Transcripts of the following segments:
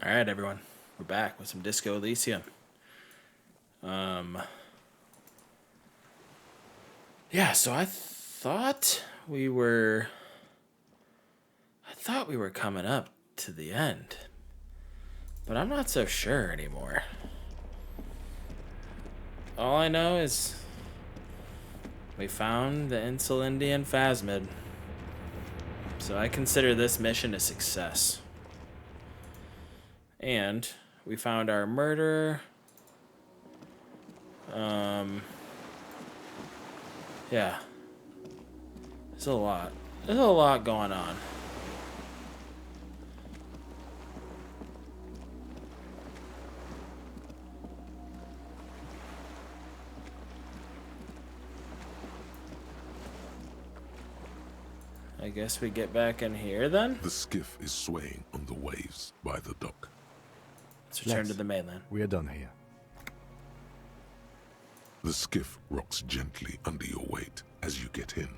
All right, everyone, we're back with some Disco Elysium. Um, yeah. So I thought we were coming up to the end, but I'm not so sure anymore. All I know is we found the Insulindian Phasmid, so I consider this mission a success. And we found our murderer. Um, yeah. There's a lot. There's a lot going on. I guess we get back in here then. The skiff is swaying on the waves by the dock. Let's return to the mainland. We are done here. The skiff rocks gently under your weight as you get in.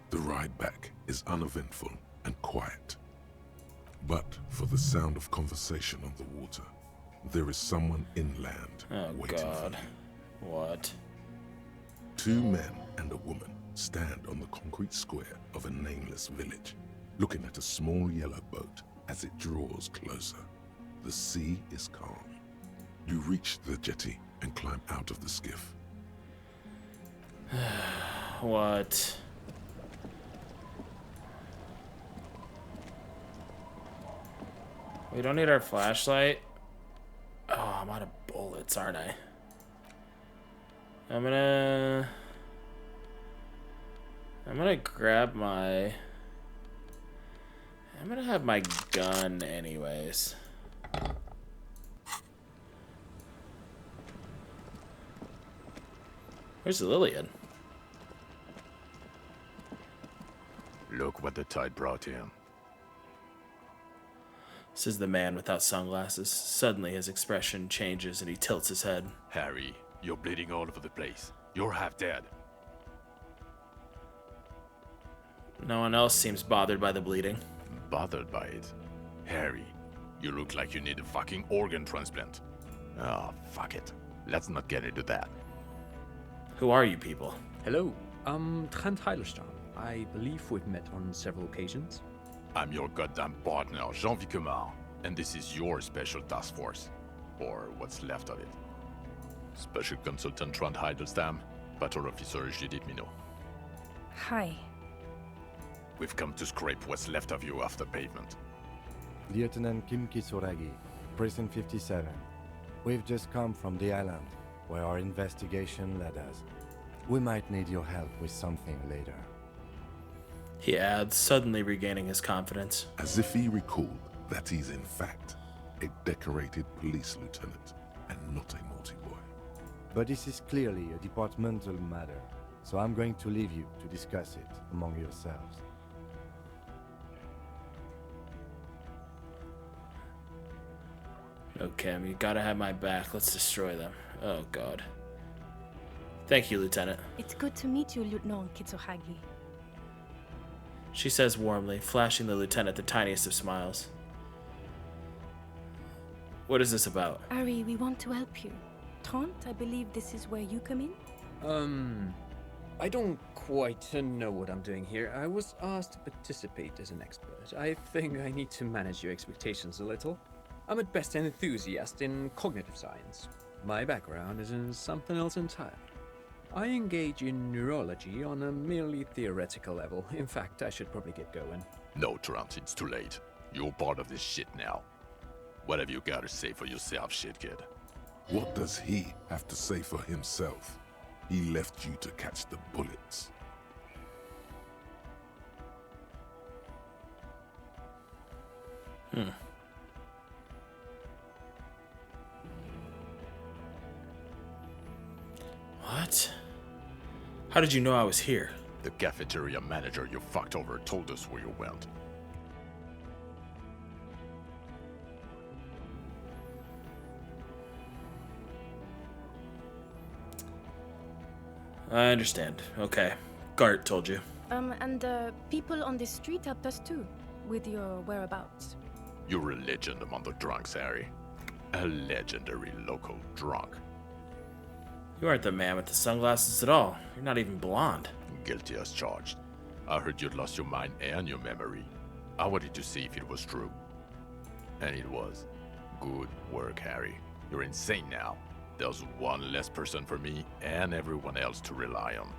The ride back is uneventful and quiet. But for the sound of conversation on the water, there is someone inland waiting for you. What? Two men and a woman stand on the concrete square of a nameless village, looking at a small yellow boat as it draws closer. The sea is calm. You reach the jetty and climb out of the skiff. What? We don't need our flashlight. Oh, I'm out of bullets, aren't I? I'm gonna grab my... I'm gonna have my gun anyways. Where's Lillian? Look what the tide brought him. Says the man without sunglasses. Suddenly his expression changes and he tilts his head. Harry, you're bleeding all over the place. You're half dead. No one else seems bothered by the bleeding. Bothered by it? Harry, you look like you need a fucking organ transplant. Oh, fuck it. Let's not get into that. Who are you people? Hello, I'm Trent Heilerstam. I believe we've met on several occasions. I'm your goddamn partner, Jean Vicomar, and this is your special task force. Or what's left of it. Special Consultant Trent Heilerstam, Patrol Officer Judith Minot. Hi. We've come to scrape what's left of you off the pavement. Lieutenant Kim Kisuragi, Prison 57. We've just come from the island, where our investigation led us. We might need your help with something later. He adds, suddenly regaining his confidence. As if he recalled that he's in fact a decorated police lieutenant and not a naughty boy. But this is clearly a departmental matter, so I'm going to leave you to discuss it among yourselves. No, Kim, you gotta have my back. Let's destroy them. Oh, God. Thank you, Lieutenant. It's good to meet you, Lieutenant Kitsuhagi. She says warmly, flashing the lieutenant the tiniest of smiles. What is this about? Ari, we want to help you. Trent, I believe this is where you come in? I don't quite know what I'm doing here. I was asked to participate as an expert. I think I need to manage your expectations a little. I'm at best an enthusiast in cognitive science. My background is in something else entirely. I engage in neurology on a merely theoretical level. In fact, I should probably get going. No, Trent, it's too late. You're part of this shit now. What have you got to say for yourself, shit kid? What does he have to say for himself? He left you to catch the bullets. What? How did you know I was here? The cafeteria manager you fucked over told us where you went. I understand. Okay. Gart told you. And people on the street helped us too, with your whereabouts. You're a legend among the drunks, Harry. A legendary local drunk. You aren't the man with the sunglasses at all. You're not even blonde. Guilty as charged. I heard you'd lost your mind and your memory. I wanted to see if it was true. And it was. Good work, Harry. You're insane now. There's one less person for me and everyone else to rely on.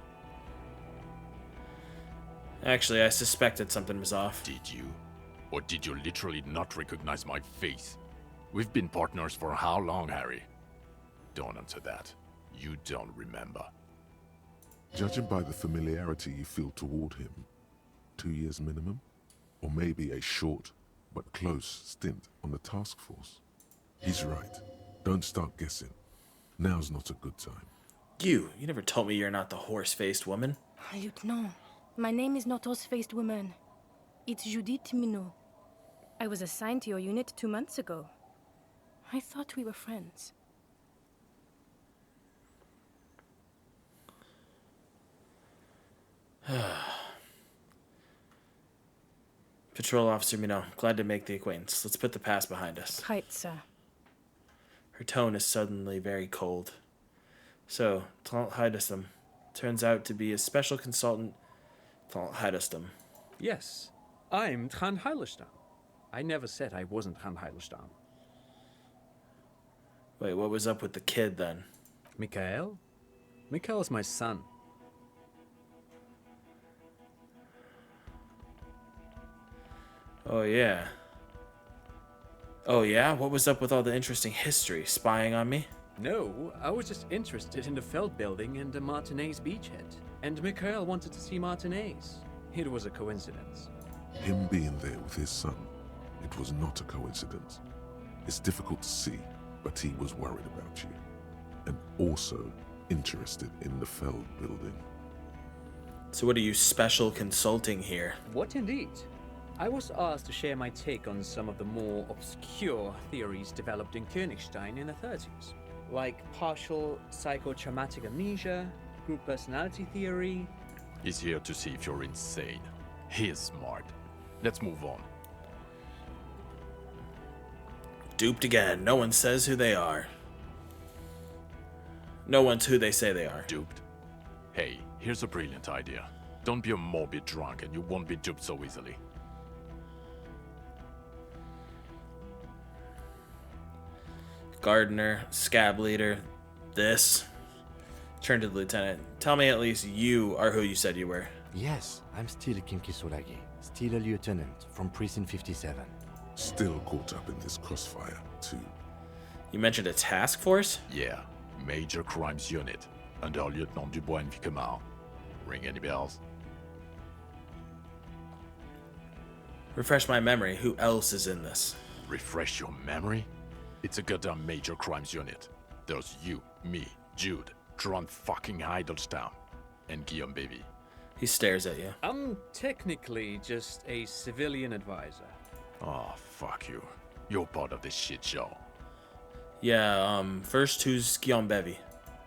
Actually, I suspected something was off. Did you? Or did you literally not recognize my face? We've been partners for how long, Harry? Don't answer that. You don't remember. Judging by the familiarity you feel toward him, 2 years minimum? Or maybe a short but close stint on the task force? He's right. Don't start guessing. Now's not a good time. You never told me you're not the horse-faced woman. Lieutenant, my name is not horse-faced woman. It's Judith Minot. I was assigned to your unit 2 months ago. I thought we were friends. Patrol Officer Minot, glad to make the acquaintance. Let's put the past behind us. Right, sir. Her tone is suddenly very cold. So, Tant Hydestum turns out to be a special consultant, Tant Hydestum. Yes, I'm Trond Heilestam. I never said I wasn't Trond Heilestam. Wait, what was up with the kid then? Mikael? Mikael's my son. Oh yeah. Oh yeah? What was up with all the interesting history? Spying on me? No, I was just interested in the Feld building and the Martinez beachhead. And Mikael wanted to see Martinez. It was a coincidence. Him being there with his son, it was not a coincidence. It's difficult to see, but he was worried about you. And also interested in the Feld building. So what are you special consulting here? What indeed? I was asked to share my take on some of the more obscure theories developed in Königstein in the 30s. Like partial psychotraumatic amnesia, group personality theory. He's here to see if you're insane. He is smart. Let's move on. Duped again. No one says who they are. No one's who they say they are. Duped? Hey, here's a brilliant idea. Don't be a morbid drunk and you won't be duped so easily. Gardener, scab leader, this. Turn to the lieutenant. Tell me at least you are who you said you were. Yes, I'm still Kim Kisuragi, still a lieutenant from Precinct 57. Still caught up in this crossfire, too. You mentioned a task force? Yeah, Major Crimes Unit, under Lieutenant Dubois and Vicomar. Ring any bells? Refresh my memory. Who else is in this? Refresh your memory? It's a goddamn Major Crimes Unit. There's you, me, Jude, Trond fucking Heidelstam, and Guillaume Baby. He stares at you. I'm technically just a civilian advisor. Oh, fuck you. You're part of this shit show. Yeah, first who's Guillaume Bevy?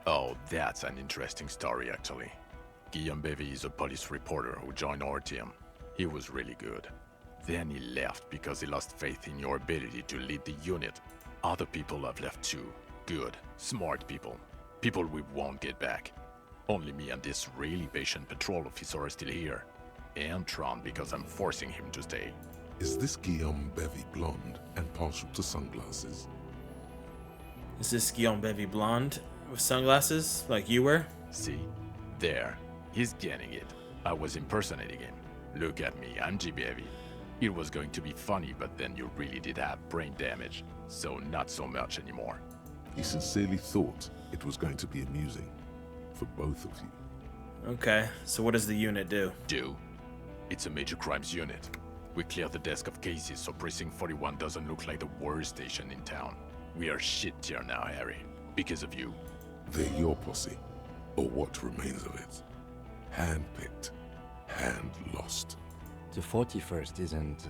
Oh, that's an interesting story, actually. Guillaume Bevy is a police reporter who joined our team. He was really good. Then he left because he lost faith in your ability to lead the unit. Other people have left too. Good, smart people. People we won't get back. Only me and this really patient patrol officer are still here. And Tron because I'm forcing him to stay. Is this Guillaume Bevy blonde and partial to sunglasses? Is this Guillaume Bevy blonde with sunglasses like you were? See? There. He's getting it. I was impersonating him. Look at me, I'm G. Bevy. It was going to be funny, but then you really did have brain damage. So not so much anymore. He sincerely thought it was going to be amusing. For both of you. Okay, so what does the unit do? Do? It's a major crimes unit. We clear the desk of cases so Precinct 41 doesn't look like the worst station in town. We are shit tier now, Harry. Because of you. They're your posse. Or what remains of it. Hand-picked. Hand-lost. The 41st isn't...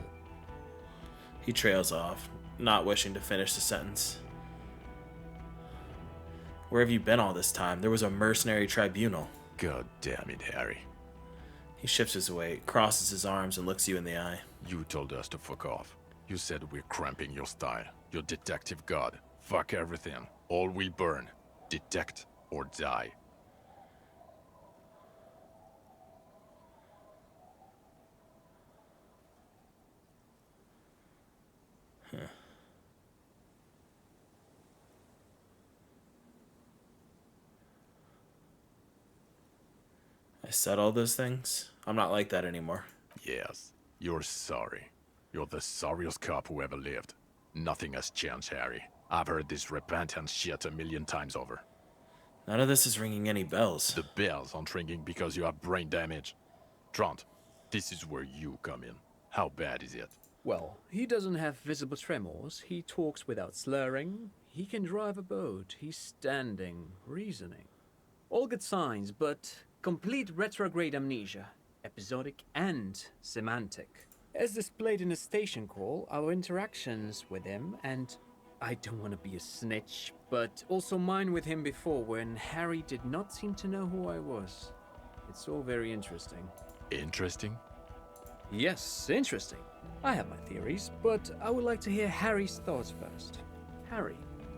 He trails off, not wishing to finish the sentence. Where have you been all this time? There was a mercenary tribunal. God damn it, Harry. He shifts his weight, crosses his arms, and looks you in the eye. You told us to fuck off. You said we're cramping your style. Your detective god. Fuck everything. All will burn. Detect or die. I said all those things. I'm not like that anymore. Yes, you're sorry. You're the sorriest cop who ever lived. Nothing has changed, Harry. I've heard this repentance shit a million times over. None of this is ringing any bells. The bells aren't ringing because you have brain damage. Trant, this is where you come in. How bad is it? Well, he doesn't have visible tremors, he talks without slurring, he can drive a boat, he's standing, reasoning. All good signs, but complete retrograde amnesia, episodic and semantic. As displayed in the station call, our interactions with him, and I don't want to be a snitch, but also mine with him before when Harry did not seem to know who I was. It's all very interesting. Interesting? Yes, interesting. I have my theories, but I would like to hear Harry's thoughts first. Harry,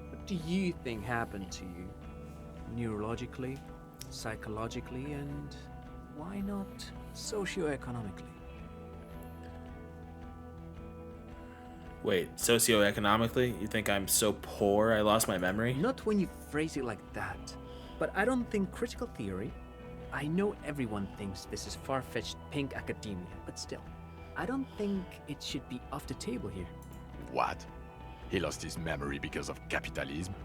what do you think happened to you? Neurologically, psychologically, and why not socioeconomically? Wait, socioeconomically? You think I'm so poor I lost my memory? Not when you phrase it like that. But I don't think critical theory. I know everyone thinks this is far-fetched pink academia, but still, I don't think it should be off the table here. What? He lost his memory because of capitalism?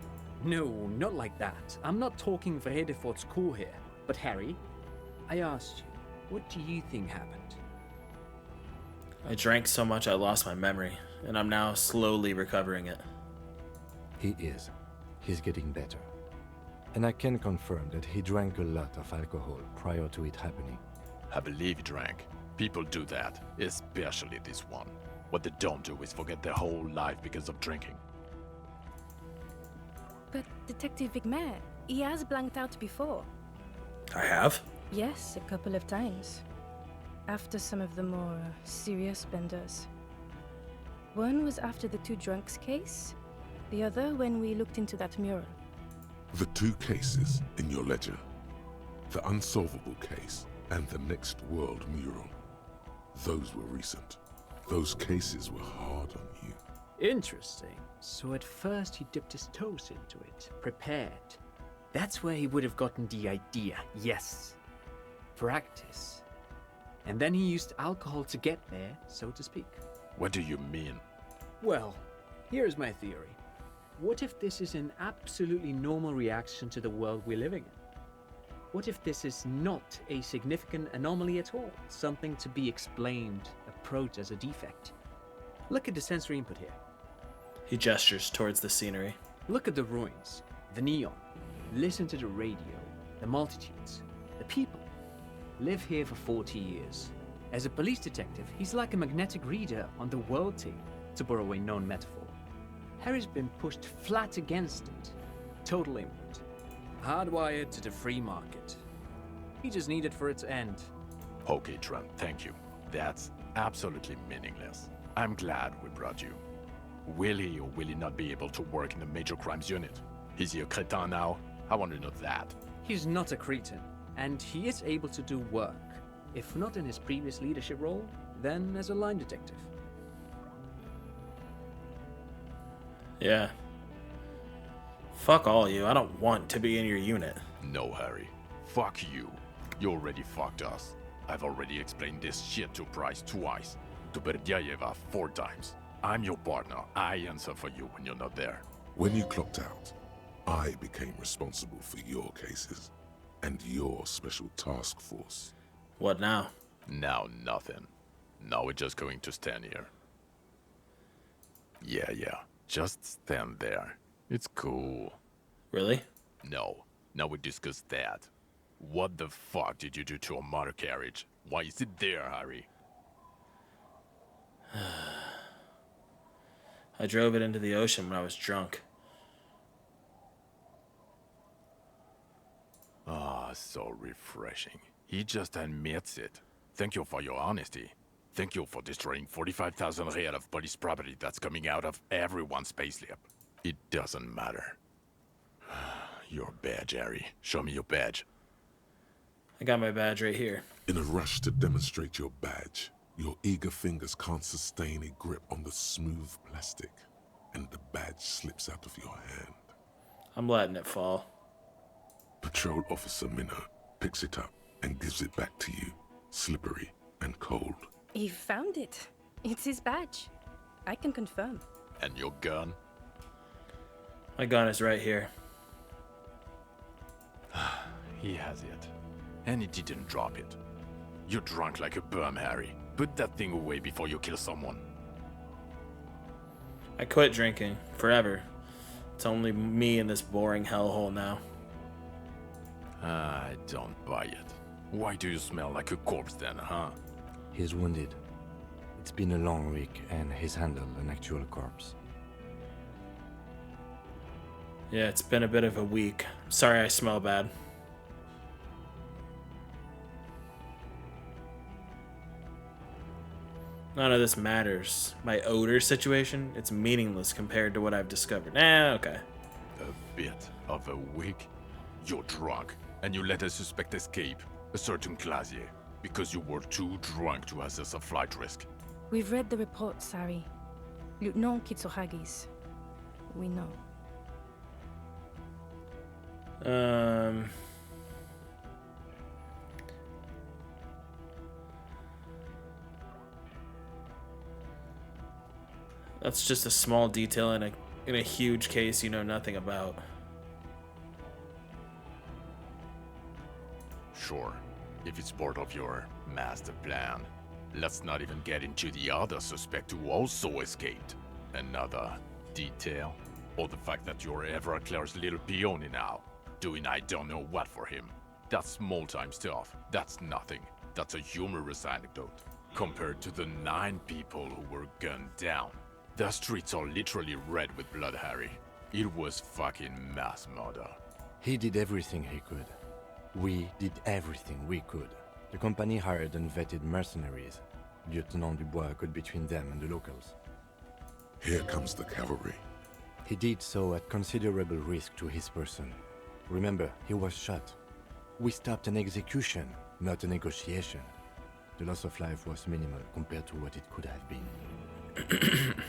No, not like that. I'm not talking vrede for school here. But Harry, I asked you, what do you think happened? I drank so much I lost my memory, and I'm now slowly recovering it. He is. He's getting better. And I can confirm that he drank a lot of alcohol prior to it happening. I believe he drank. People do that, especially this one. What they don't do is forget their whole life because of drinking. But Detective Vigmer, he has blanked out before. I have? Yes, a couple of times. After some of the more serious benders. One was after the two drunks case, the other when we looked into that mural. The two cases in your ledger, the unsolvable case and the Next World mural, those were recent. Those cases were hard on you. Interesting. So at first he dipped his toes into it, prepared. That's where he would have gotten the idea, yes. Practice. And then he used alcohol to get there, so to speak. What do you mean? Well, here's my theory. What if this is an absolutely normal reaction to the world we're living in? What if this is not a significant anomaly at all? Something to be explained, approached as a defect? Look at the sensory input here. He gestures towards the scenery. Look at the ruins, the neon. Listen to the radio, the multitudes, the people. Live here for 40 years. As a police detective, he's like a magnetic reader on the world tape, to borrow a known metaphor. Harry's been pushed flat against it. Total input. Hardwired to the free market. He just needed for it to end. Okay, Trent, thank you. That's absolutely meaningless. I'm glad we brought you. Will he or will he not be able to work in the major crimes unit? Is he a cretin now? I want to know that. He's not a cretin, and he is able to do work. If not in his previous leadership role, then as a line detective. Yeah. Fuck all you. I don't want to be in your unit. No, Harry. Fuck you. You already fucked us. I've already explained this shit to Price twice. To Berdiayeva 4 times. I'm your partner. I answer for you when you're not there. When you clocked out, I became responsible for your cases and your special task force. What now? Now nothing. Now we're just going to stand here. Yeah. Just stand there. It's cool. Really? No. Now we discuss that. What the fuck did you do to a motor carriage? Why is it there, Harry? I drove it into the ocean when I was drunk. Ah, so refreshing. He just admits it. Thank you for your honesty. Thank you for destroying 45,000 real of police property that's coming out of everyone's payslip. It doesn't matter. Your badge, Harry. Show me your badge. I got my badge right here. In a rush to demonstrate your badge, your eager fingers can't sustain a grip on the smooth plastic, and the badge slips out of your hand. I'm letting it fall. Patrol Officer Minnow picks it up and gives it back to you, slippery and cold. He found it. It's his badge. I can confirm. And your gun? My gun is right here. He has it. And he didn't drop it. You're drunk like a bum, Harry. Put that thing away before you kill someone. I quit drinking. Forever. It's only me in this boring hellhole now. I don't buy it. Why do you smell like a corpse then, huh? He's wounded. It's been a long week, and he's handled an actual corpse. Yeah, it's been a bit of a week. Sorry I smell bad. None of this matters. My odor situation, it's meaningless compared to what I've discovered. Okay. A bit of a week? You're drunk, and you let a suspect escape, a certain Clasier, because you were too drunk to assess a flight risk. We've read the report, Sari. Lieutenant Kitsuragis. We know. That's just a small detail in a huge case you know nothing about. Sure, if it's part of your master plan. Let's not even get into the other suspect who also escaped. Another detail? Or the fact that you're Everclear's little peony now, doing I don't know what for him. That's small-time stuff. That's nothing. That's a humorous anecdote. Compared to the 9 people who were gunned down. The streets are literally red with blood, Harry. It was fucking mass murder. He did everything he could. We did everything we could. The company hired and vetted mercenaries. Lieutenant Dubois got between them and the locals. Here comes the cavalry. He did so at considerable risk to his person. Remember, he was shot. We stopped an execution, not a negotiation. The loss of life was minimal compared to what it could have been.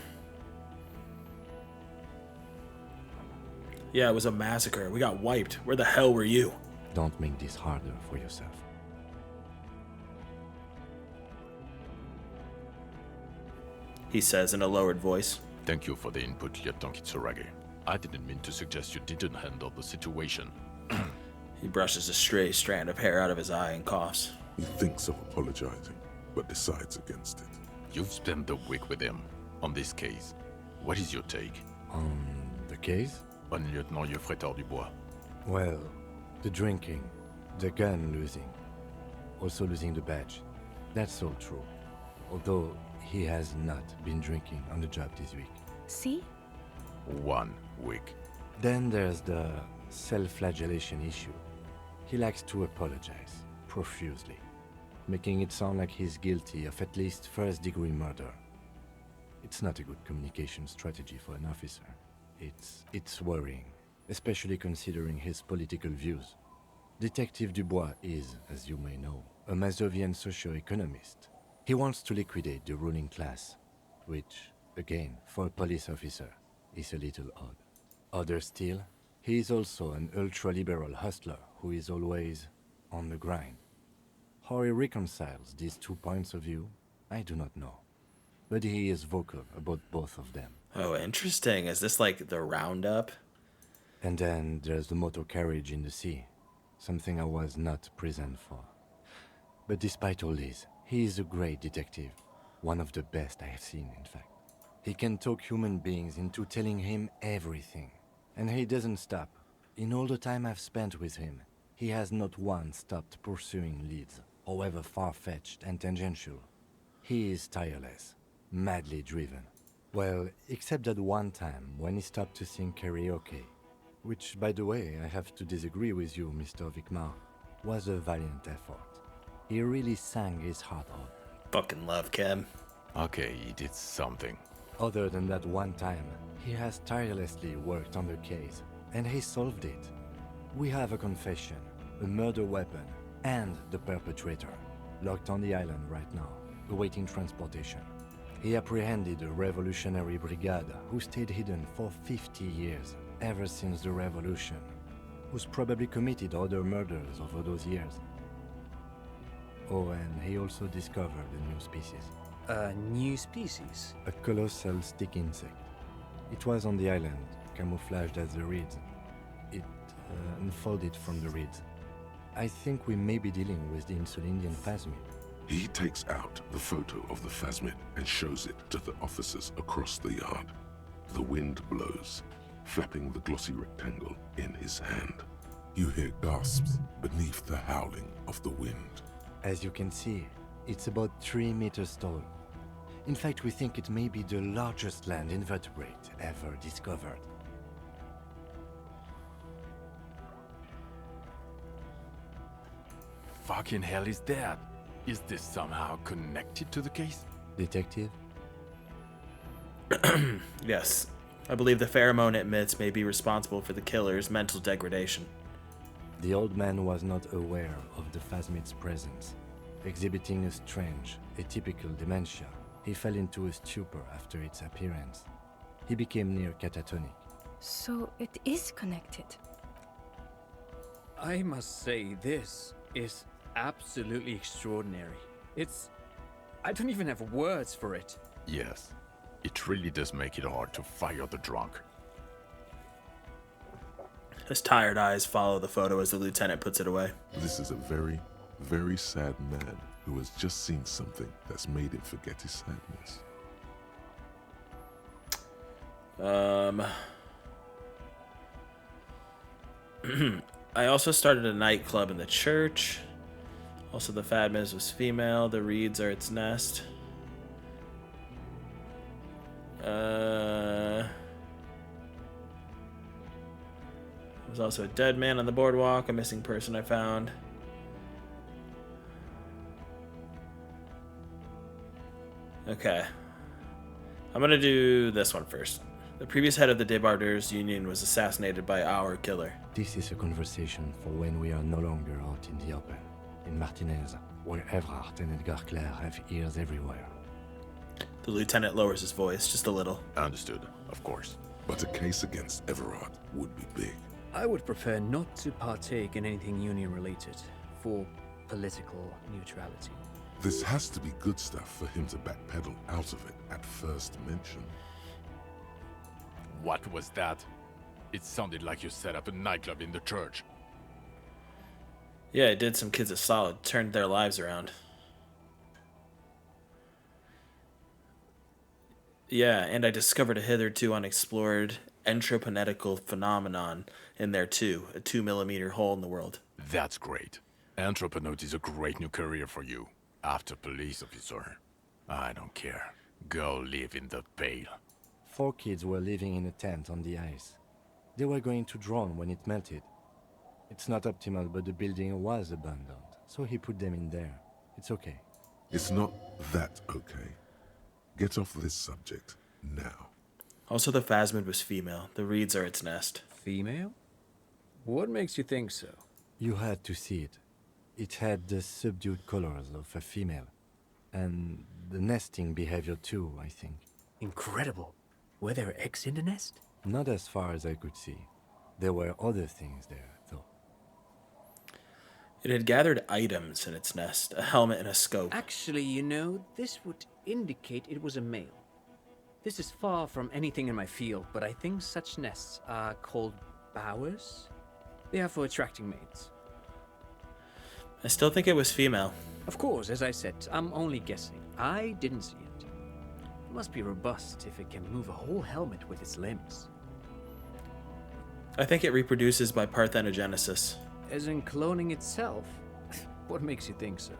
Yeah, it was a massacre. We got wiped. Where the hell were you? Don't make this harder for yourself. He says in a lowered voice. Thank you for the input, Lieutenant Kitsuragi. I didn't mean to suggest you didn't handle the situation. He brushes a stray strand of hair out of his eye and coughs. He thinks of apologizing, but decides against it. You've spent the week with him on this case. What is your take? On the case? On Lieutenant Geoffrey Dubois. Well, the drinking, the gun losing, also losing the badge. That's all true. Although he has not been drinking on the job this week. See? 1 week. Then there's the self-flagellation issue. He likes to apologize, profusely, making it sound like he's guilty of at least first-degree murder. It's not a good communication strategy for an officer. It's worrying, especially considering his political views. Detective Dubois is, as you may know, a Mazovian socio-economist. He wants to liquidate the ruling class, which, again, for a police officer, is a little odd. Odder still, he is also an ultra-liberal hustler who is always on the grind. How he reconciles these 2 points of view, I do not know. But he is vocal about both of them. Oh, interesting. Is this like the roundup? And then there's the motor carriage in the sea, something I was not present for. But despite all this, he is a great detective, one of the best I have seen, in fact. He can talk human beings into telling him everything, and he doesn't stop. In all the time I've spent with him, he has not once stopped pursuing leads, however far-fetched and tangential. He is tireless, madly driven. Well, except that one time when he stopped to sing karaoke, which, by the way, I have to disagree with you, Mr. Vicmar, was a valiant effort. He really sang his heart out. Fucking love Kim. Okay, he did something. Other than that one time, he has tirelessly worked on the case, and he solved it. We have a confession, a murder weapon, and the perpetrator, locked on the island right now, awaiting transportation. He apprehended a revolutionary brigade who stayed hidden for 50 years, ever since the revolution, who's probably committed other murders over those years. Oh, and he also discovered a new species. A new species? A colossal stick insect. It was on the island, camouflaged as the reeds. It unfolded from the reeds. I think we may be dealing with the Insulindian phasmid. He takes out the photo of the phasmid and shows it to the officers across the yard. The wind blows, flapping the glossy rectangle in his hand. You hear gasps beneath the howling of the wind. As you can see, it's about 3 meters tall. In fact, we think it may be the largest land invertebrate ever discovered. Fucking hell is that? Is this somehow connected to the case? Detective? Yes. I believe the pheromone it emits may be responsible for the killer's mental degradation. The old man was not aware of the phasmid's presence. Exhibiting a strange, atypical dementia, he fell into a stupor after its appearance. He became near catatonic. So it is connected. I must say, this is absolutely extraordinary. I don't even have words for it. Yes. It really does make it hard to fire the drunk. His tired eyes follow the photo as the lieutenant puts it away. This is a very, very sad man who has just seen something that's made him forget his sadness. I also started a nightclub in the church. Also, the Phasmid was female. The reeds are its nest. There's also a dead man on the boardwalk, a missing person I found. Okay. I'm gonna do this one first. The previous head of the Debardeurs Union was assassinated by our killer. This is a conversation for when we are no longer out in the open. In Martinez, where Everard and Edgar Clare have ears everywhere. The lieutenant lowers his voice just a little. Understood, of course. But a case against Everard would be big. I would prefer not to partake in anything union-related, for political neutrality. This has to be good stuff for him to backpedal out of it at first mention. What was that? It sounded like you set up a nightclub in the church. Yeah, it did some kids a solid, turned their lives around. Yeah, and I discovered a hitherto unexplored entroponetical phenomenon in there too, a 2mm hole in the world. That's great. Anthroponaut is a great new career for you. After police officer. I don't care. Go live in the Pale. 4 kids were living in a tent on the ice. They were going to drown when it melted. It's not optimal, but the building was abandoned, so he put them in there. It's okay. It's not that okay. Get off this subject now. Also, the Phasmid was female. The reeds are its nest. Female? What makes you think so? You had to see it. It had the subdued colors of a female. And the nesting behavior too, I think. Incredible. Were there eggs in the nest? Not as far as I could see. There were other things there, though. It had gathered items in its nest, a helmet and a scope. Actually, you know, this would indicate it was a male. This is far from anything in my field, but I think such nests are called bowers. They are for attracting mates. I still think it was female. Of course, as I said, I'm only guessing. I didn't see it. It must be robust if it can move a whole helmet with its limbs. I think it reproduces by parthenogenesis. As in cloning itself? What makes you think so?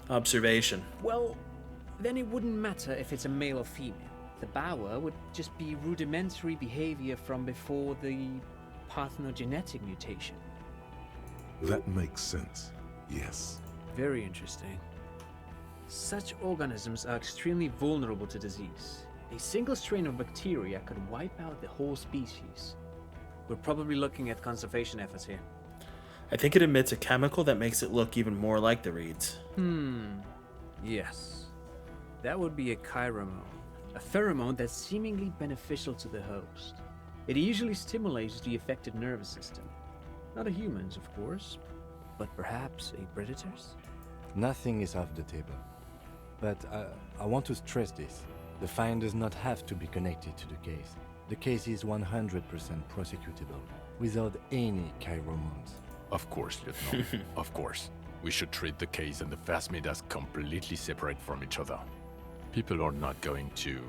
Observation. Well, then it wouldn't matter if it's a male or female. The bower would just be rudimentary behavior from before the parthenogenetic mutation. That makes sense, yes. Very interesting. Such organisms are extremely vulnerable to disease. A single strain of bacteria could wipe out the whole species. We're probably looking at conservation efforts here. I think it emits a chemical that makes it look even more like the reeds. Yes. That would be a pheromone. A pheromone that's seemingly beneficial to the host. It usually stimulates the affected nervous system. Not a human's, of course, but perhaps a predator's? Nothing is off the table. But I want to stress this. The find does not have to be connected to the case. The case is 100% prosecutable, without any pheromones. Of course, Lieutenant. Of course. We should treat the case and the phasmid as completely separate from each other. People are not going to...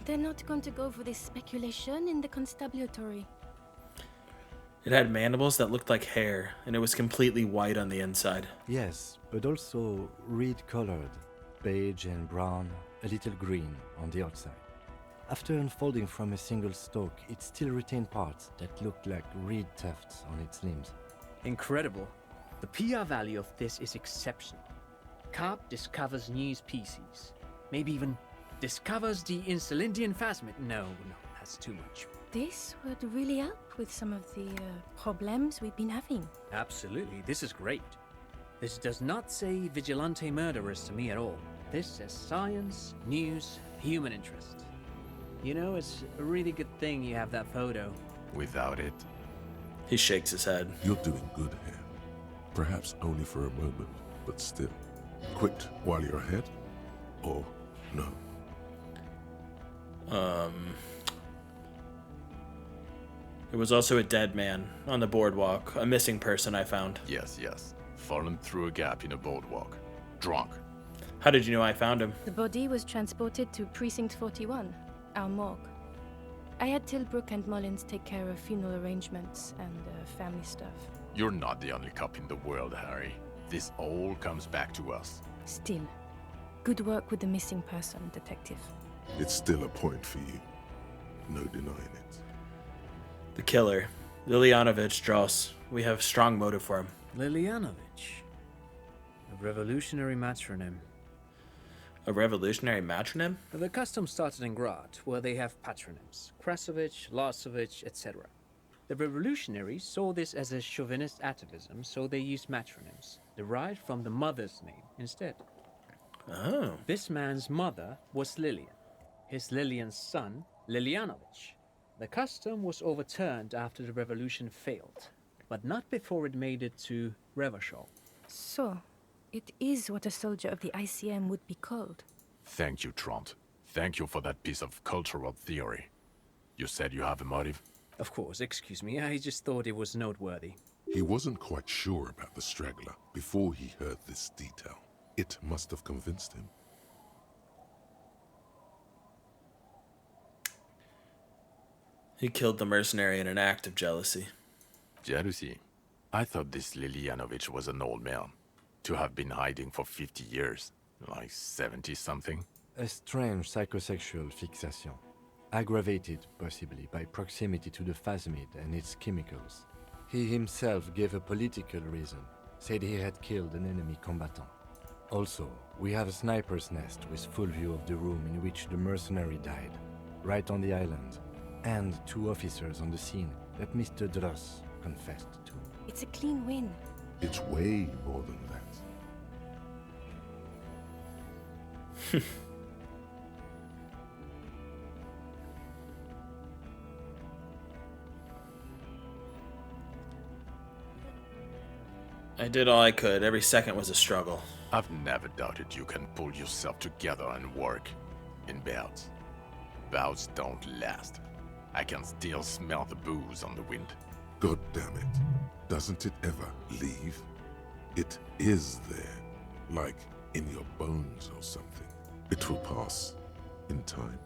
They're not going to go for this speculation in the constabulary. It had mandibles that looked like hair, and it was completely white on the inside. Yes, but also reed-colored, beige and brown, a little green on the outside. After unfolding from a single stalk, it still retained parts that looked like reed tufts on its limbs. Incredible. The PR value of this is exceptional. Carp discovers new species. Maybe even discovers the Insulindian phasmid. No, that's too much. This would really help with some of the problems we've been having. Absolutely, this is great. This does not say vigilante murderers to me at all. This says science, news, human interest. You know, it's a really good thing you have that photo. Without it, He shakes his head. You're doing good here. Perhaps only for a moment, but still. Quit while you're ahead? Or no? There was also a dead man on the boardwalk, a missing person I found. yes. Fallen through a gap in a boardwalk. Drunk. How did you know I found him? The body was transported to Precinct 41, our morgue. I had Tilbrook and Mullins take care of funeral arrangements and family stuff. You're not the only cop in the world, Harry. This all comes back to us. Still, good work with the missing person, detective. It's still a point for you. No denying it. The killer, Lilianovich Dross. We have strong motive for him. Lilianovich. A revolutionary matronym. A revolutionary matronym? The custom started in Grad, where they have patronyms. Krasovich, Lasovich, etc. The revolutionaries saw this as a chauvinist atavism, so they used matronyms, derived from the mother's name instead. Oh. This man's mother was Lilian. His Lilian's son, Lilianovich. The custom was overturned after the revolution failed, but not before it made it to Revachol. So, it is what a soldier of the ICM would be called. Thank you, Trant. Thank you for that piece of cultural theory. You said you have a motive? Of course, excuse me, I just thought it was noteworthy. He wasn't quite sure about the straggler before he heard this detail. It must have convinced him. He killed the mercenary in an act of jealousy. Jealousy? I thought this Lilianovich was an old man. To have been hiding for 50 years. Like 70-something. A strange psychosexual fixation, aggravated possibly by proximity to the phasmid and its chemicals. He himself gave a political reason, said he had killed an enemy combatant. Also, we have a sniper's nest with full view of the room in which the mercenary died, right on the island, and 2 officers on the scene that Mr. Dross confessed to. It's a clean win. It's way more than that. I did all I could. Every second was a struggle. I've never doubted you can pull yourself together and work. In bouts. Bouts don't last. I can still smell the booze on the wind. God damn it. Doesn't it ever leave? It is there. Like in your bones or something. It will pass. In time.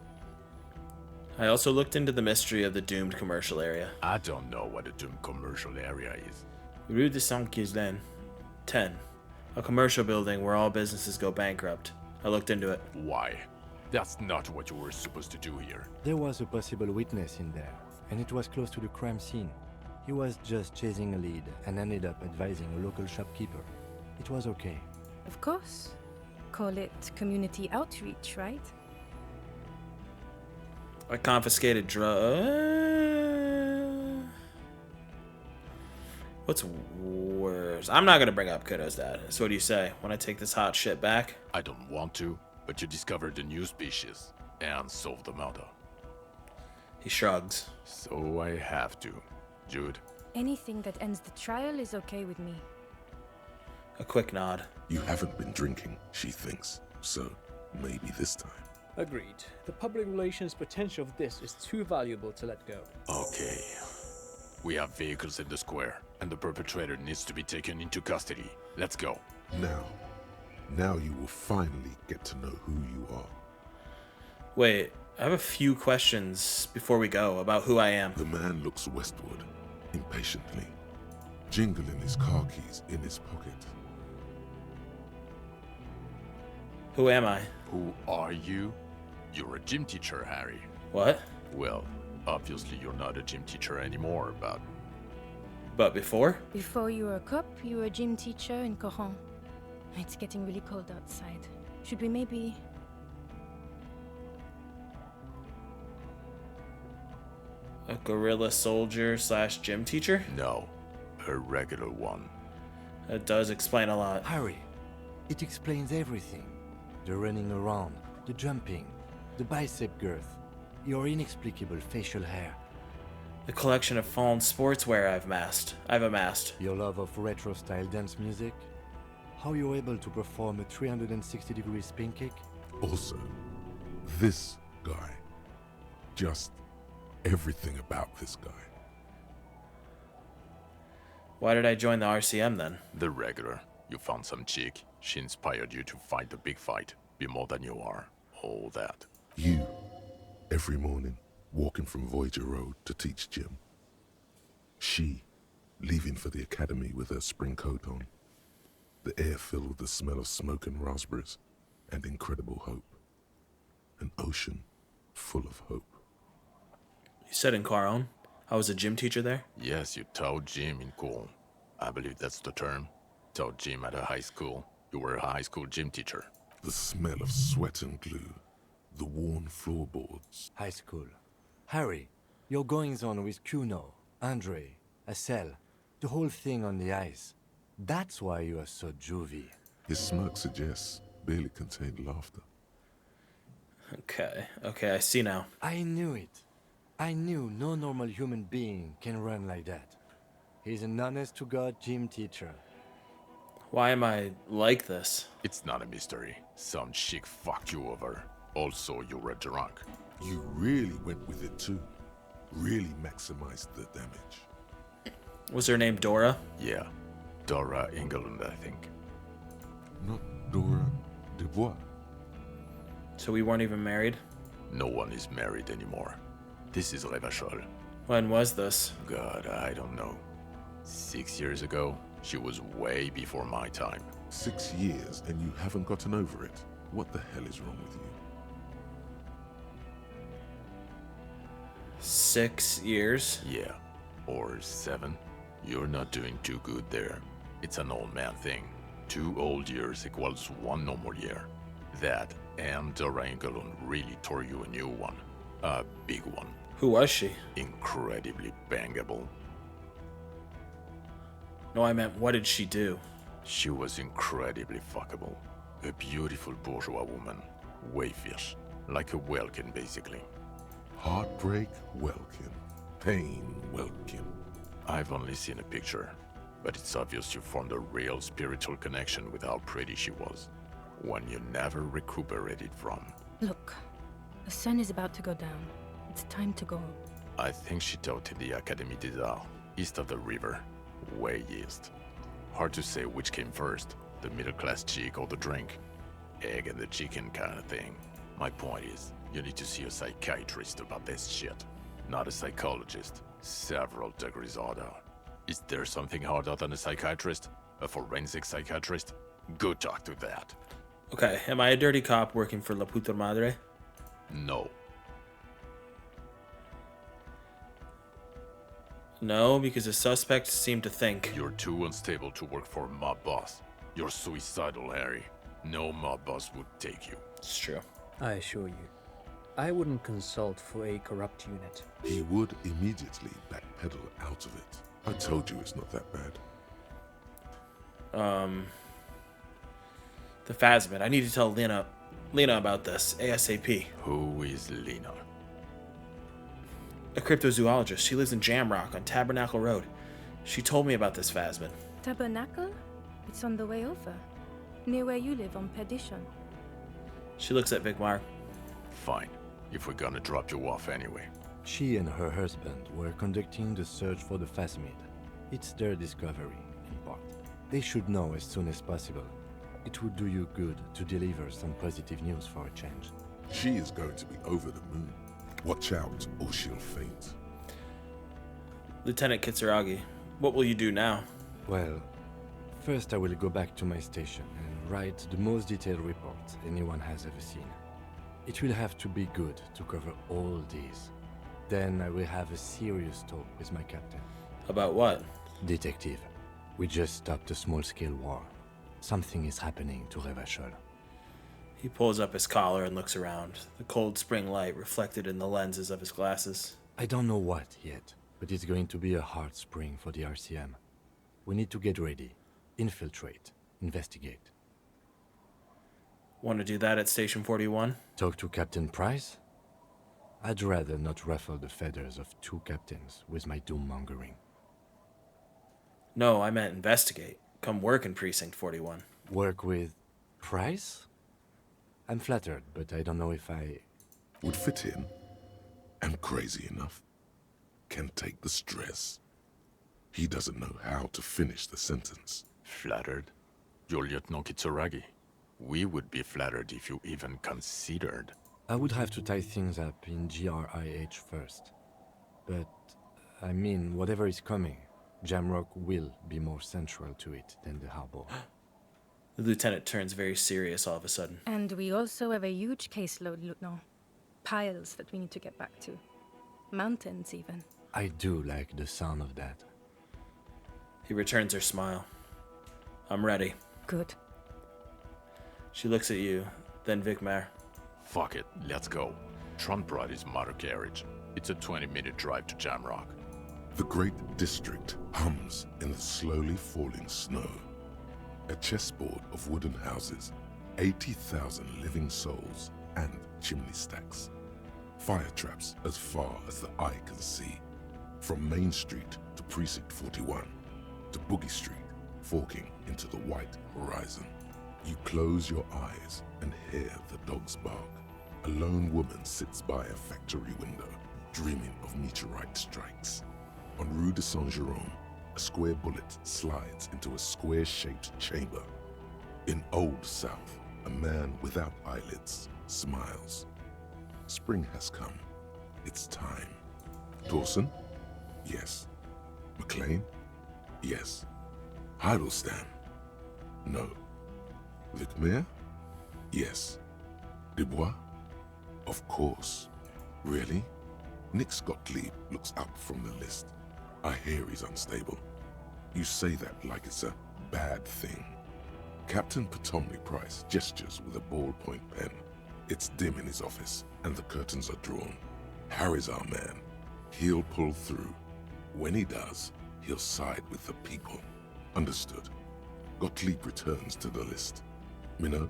I also looked into the mystery of the doomed commercial area. I don't know what a doomed commercial area is. Rue de Saint-Ghislain, 10. A commercial building where all businesses go bankrupt. I looked into it. Why? That's not what you were supposed to do here. There was a possible witness in there, and it was close to the crime scene. He was just chasing a lead and ended up advising a local shopkeeper. It was okay. Of course. Call it community outreach, right? I confiscated What's worse? I'm not gonna bring up Kudo's dad. So what do you say? Want to take this hot shit back? I don't want to, but you discovered a new species and solved the murder. He shrugs. So I have to. Jude? Anything that ends the trial is okay with me. A quick nod. You haven't been drinking, she thinks. So, maybe this time. Agreed. The public relations potential of this is too valuable to let go. Okay. We have vehicles in the square, and the perpetrator needs to be taken into custody. Let's go. Now you will finally get to know who you are. Wait, I have a few questions before we go about who I am. The man looks westward, impatiently, jingling his car keys in his pocket. Who am I? Who are you? You're a gym teacher, Harry. What? Well, obviously you're not a gym teacher anymore, but... But before? Before you were a cop, you were a gym teacher in Coron. It's getting really cold outside. Should we maybe... A guerrilla soldier slash gym teacher? No, a regular one. That does explain a lot. Harry, it explains everything. The running around, the jumping, the bicep girth, your inexplicable facial hair, The collection of fallen sportswear I've amassed. your love of retro-style dance music, how you're able to perform a 360-degree spin kick. Also, this guy. Just everything about this guy. Why did I join the RCM then? The regular. You found some chick. She inspired you to fight the big fight. Be more than you are. All that. You, every morning, walking from Voyager Road to teach gym. She, leaving for the academy with her spring coat on. The air filled with the smell of smoke and raspberries, and incredible hope. An ocean full of hope. You said in Caron? I was a gym teacher there? Yes, you taught gym in Cool. I believe that's the term. Taught gym at a high school. You were a high school gym teacher. The smell of sweat and glue. The worn floorboards. High school. Harry, your goings-on with Kuno, Andre, Acel, the whole thing on the ice. That's why you are so juvie. His smirk suggests barely contained laughter. Okay, I see now. I knew it. I knew no normal human being can run like that. He's an honest-to-God gym teacher. Why am I like this? It's not a mystery. Some chick fucked you over. Also, you were drunk. You really went with it too. Really maximized the damage. Was her name Dora? Yeah. Dora England, I think. Not Dora Dubois. So we weren't even married? No one is married anymore. This is Revachol. When was this? God, I don't know. 6 years ago? She was way before my time. 6 years and you haven't gotten over it. What the hell is wrong with you? 6 years? Yeah. Or 7. You're not doing too good there. It's an old man thing. 2 old years equals 1 normal year. That and Dora Engelund really tore you a new one. A big one. Who was she? Incredibly bangable. No, I meant what did she do? She was incredibly fuckable. A beautiful bourgeois woman. Way fierce. Like a Welkin, basically. Heartbreak Welkin. Pain Welkin. I've only seen a picture, but it's obvious you formed a real spiritual connection with how pretty she was. One you never recuperated from. Look, the sun is about to go down. It's time to go. I think she taught in the Académie des Arts, east of the river. Way east. Hard to say which came first, the middle-class chick or the drink. Egg and the chicken kind of thing. My point is, you need to see a psychiatrist about this shit. Not a psychologist. Several degrees harder. Is there something harder than a psychiatrist? A forensic psychiatrist? Go talk to that. Okay, am I a dirty cop working for La Puta Madre? No. No, because the suspects seem to think. You're too unstable to work for a mob boss. You're suicidal, Harry. No mob boss would take you. It's true. I assure you, I wouldn't consult for a corrupt unit. He would immediately backpedal out of it. I told you it's not that bad. The Phasmid. I need to tell Lena about this ASAP. Who is Lena? A cryptozoologist. She lives in Jamrock on Tabernacle Road. She told me about this Phasmid. Tabernacle? It's on the way over. Near where you live on Perdition. She looks at Vigmar. Fine, if we're gonna drop you off anyway. She and her husband were conducting the search for the Phasmid. It's their discovery, in part. They should know as soon as possible. It would do you good to deliver some positive news for a change. She is going to be over the moon. Watch out, or she'll faint. Lieutenant Kitsuragi, what will you do now? Well, first I will go back to my station and write the most detailed report anyone has ever seen. It will have to be good to cover all these. Then I will have a serious talk with my captain. About what? Detective, we just stopped a small-scale war. Something is happening to Revachol. He pulls up his collar and looks around, the cold spring light reflected in the lenses of his glasses. I don't know what yet, but it's going to be a hard spring for the RCM. We need to get ready, infiltrate, investigate. Want to do that at Station 41? Talk to Captain Price? I'd rather not ruffle the feathers of two captains with my doom-mongering. No, I meant investigate. Come work in Precinct 41. Work with Price? I'm flattered, but I don't know if I... Would fit in. And crazy enough. Can take the stress. He doesn't know how to finish the sentence. Flattered? You're Lieutenant Kitsuragi. We would be flattered if you even considered. I would have to tie things up in GRIH first. But, I mean, whatever is coming, Jamrock will be more central to it than the harbor. The lieutenant turns very serious all of a sudden. And we also have a huge caseload, Lieutenant. Piles that we need to get back to. Mountains, even. I do like the sound of that. He returns her smile. I'm ready. Good. She looks at you, then Vigmar. Fuck it, let's go. Tron brought his motor carriage. It's a 20-minute drive to Jamrock. The great district hums in the slowly falling snow. A chessboard of wooden houses, 80,000 living souls, and chimney stacks. Fire traps as far as the eye can see. From Main Street to Precinct 41, to Boogie Street, forking into the white horizon. You close your eyes and hear the dogs bark. A lone woman sits by a factory window, dreaming of meteorite strikes. On Rue de Saint-Jérôme, a square bullet slides into a square-shaped chamber. In Old South, a man without eyelids smiles. Spring has come. It's time. Dawson? Yes. McLean? Yes. Heidelstein? No. Vicmere? Yes. Dubois? Of course. Really? Nick Gottlieb looks up from the list. I hear he's unstable. You say that like it's a bad thing. Captain Potomny Price gestures with a ballpoint pen. It's dim in his office, and the curtains are drawn. Harry's our man. He'll pull through. When he does, he'll side with the people. Understood. Gottlieb returns to the list. Minnow?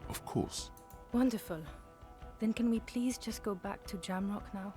Of course. Wonderful. Then can we please just go back to Jamrock now?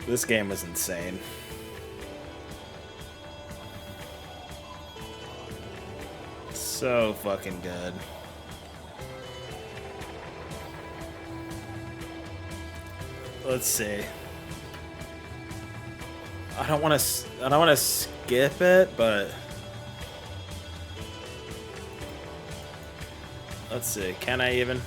This game was insane. So fucking good. Let's see. I don't want to skip it, but let's see. Can I even?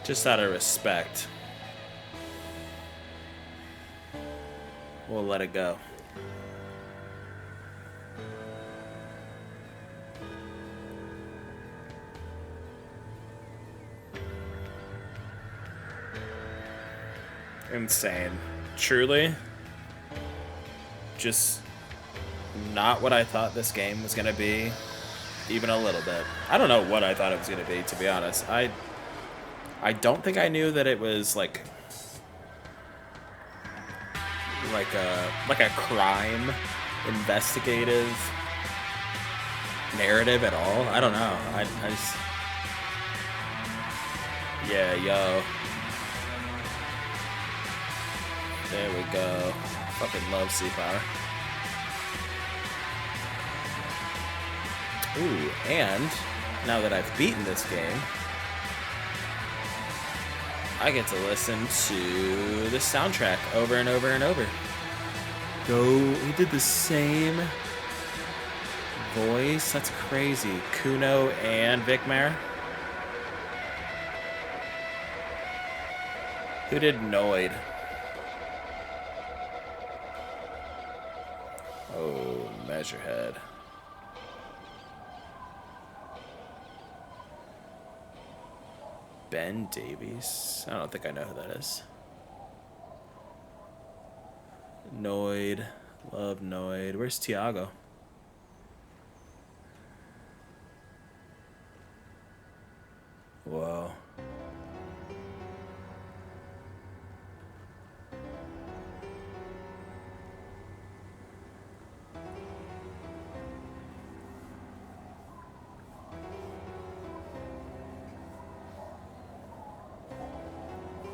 Just out of respect, we'll let it go. Insane. Truly, just not what I thought this game was gonna be, even a little bit. I don't know what I thought it was gonna be, to be honest. I don't think I knew that it was like a crime investigative narrative at all. I don't know. I just, yeah, yo. There we go. Fucking love Sea Power. Ooh, and now that I've beaten this game, I get to listen to the soundtrack over and over and over. He did the same voice. That's crazy. Kuno and Vicmar. Who did Noid? Oh, Measurehead. Ben Davies? I don't think I know who that is. Noid. Love Noid. Where's Tiago? Whoa.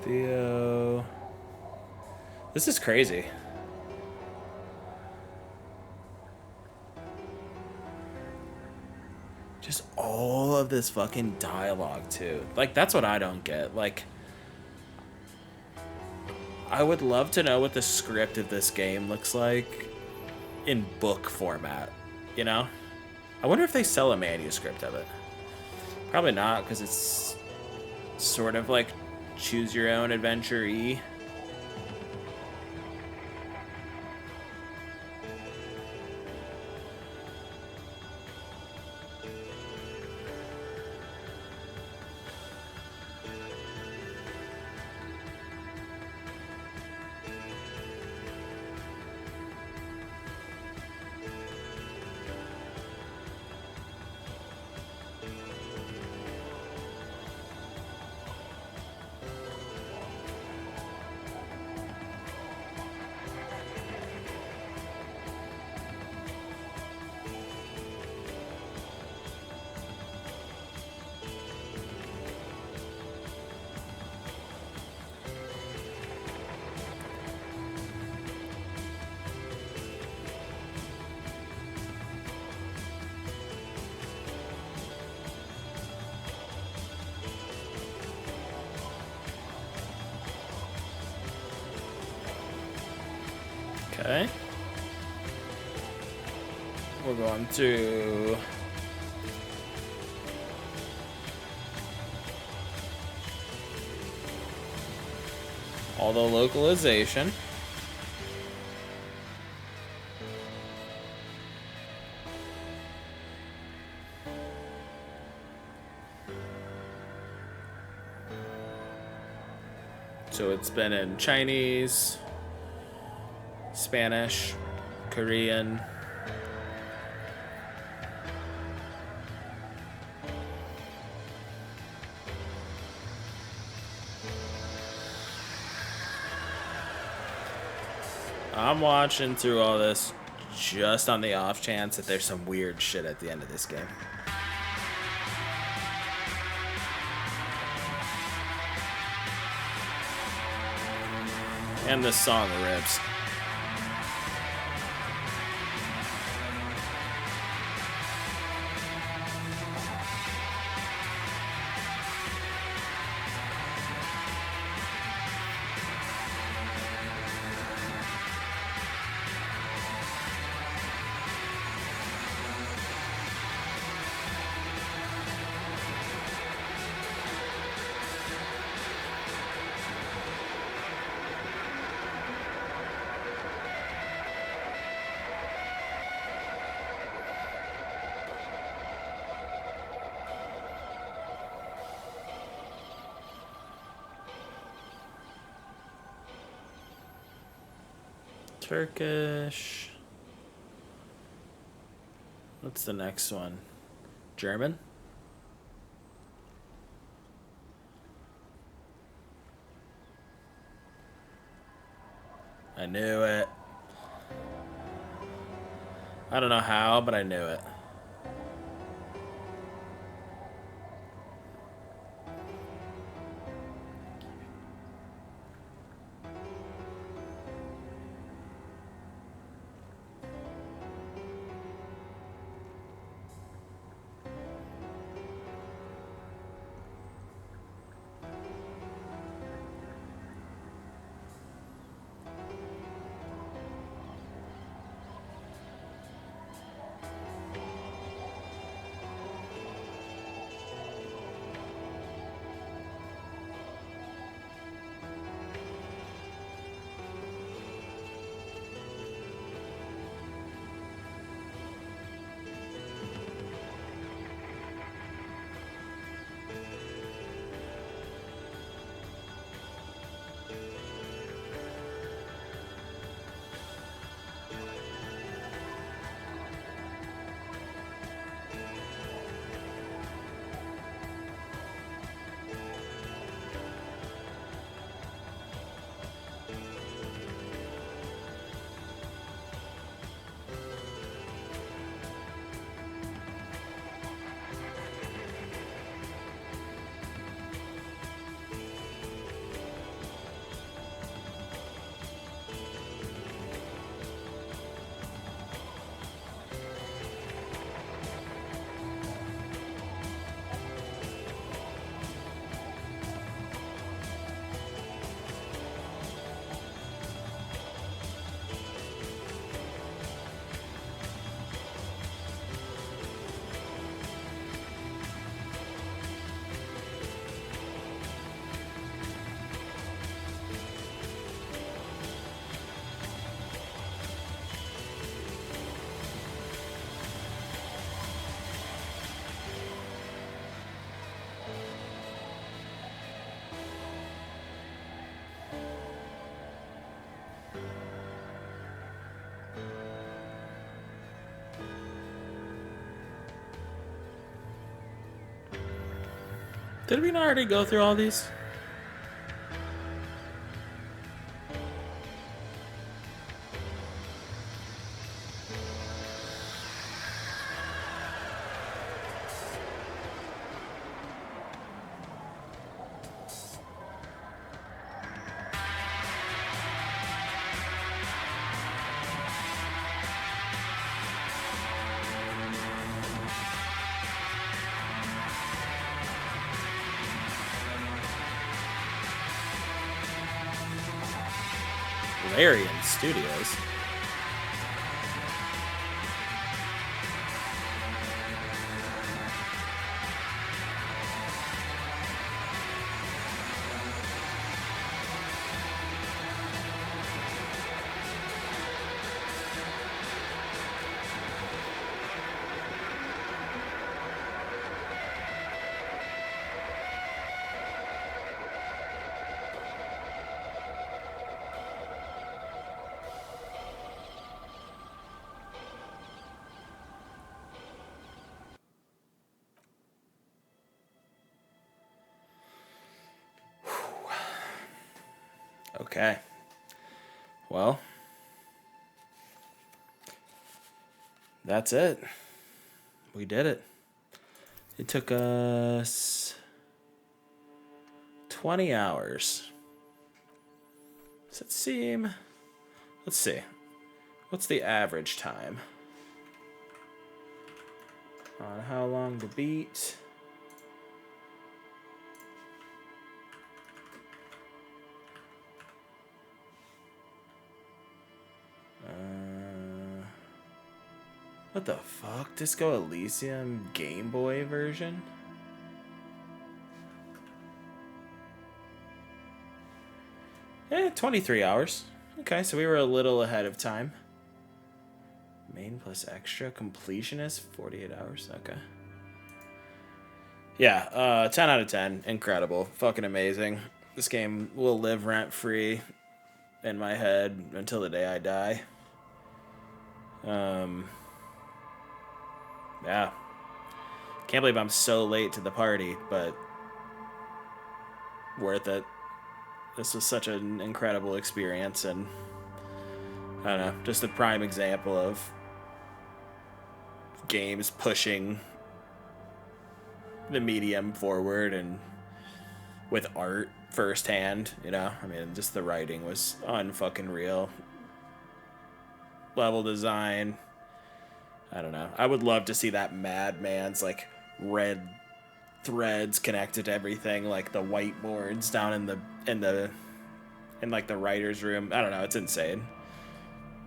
Theo. This is crazy. Just all of this fucking dialogue, too. Like, that's what I don't get. Like, I would love to know what the script of this game looks like in book format, you know? I wonder if they sell a manuscript of it. Probably not, because it's sort of like choose your own adventure-y. Okay. We're going to all the localization. So it's been in Chinese, Spanish, Korean, I'm watching through all this just on the off chance that there's some weird shit at the end of this game. And this song rips. Turkish. What's the next one? German? I knew it. I don't know how, but I knew it. Did we not already go through all these? Larian Studios. Okay. Well, that's it. We did it. It took us 20 hours. Does it seem... Let's see. What's the average time? On how long to beat. What the fuck? Disco Elysium Game Boy version? Eh, 23 hours. Okay, so we were a little ahead of time. Main plus extra completionist, 48 hours. Okay. Yeah, 10 out of 10. Incredible. Fucking amazing. This game will live rent-free in my head until the day I die. Yeah. Can't believe I'm so late to the party, but worth it. This was such an incredible experience, and I don't know, just a prime example of games pushing the medium forward and with art firsthand, you know? I mean, just the writing was unfucking real. Level design, I don't know. I would love to see that Madman's like red threads connected to everything, like the whiteboards down in like the writer's room. I don't know, it's insane.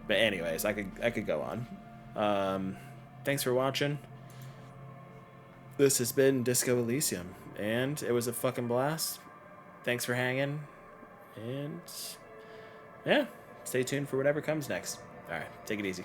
But anyways, I could go on. Thanks for watching. This has been Disco Elysium, and it was a fucking blast. Thanks for hanging, and yeah, stay tuned for whatever comes next. All right, take it easy.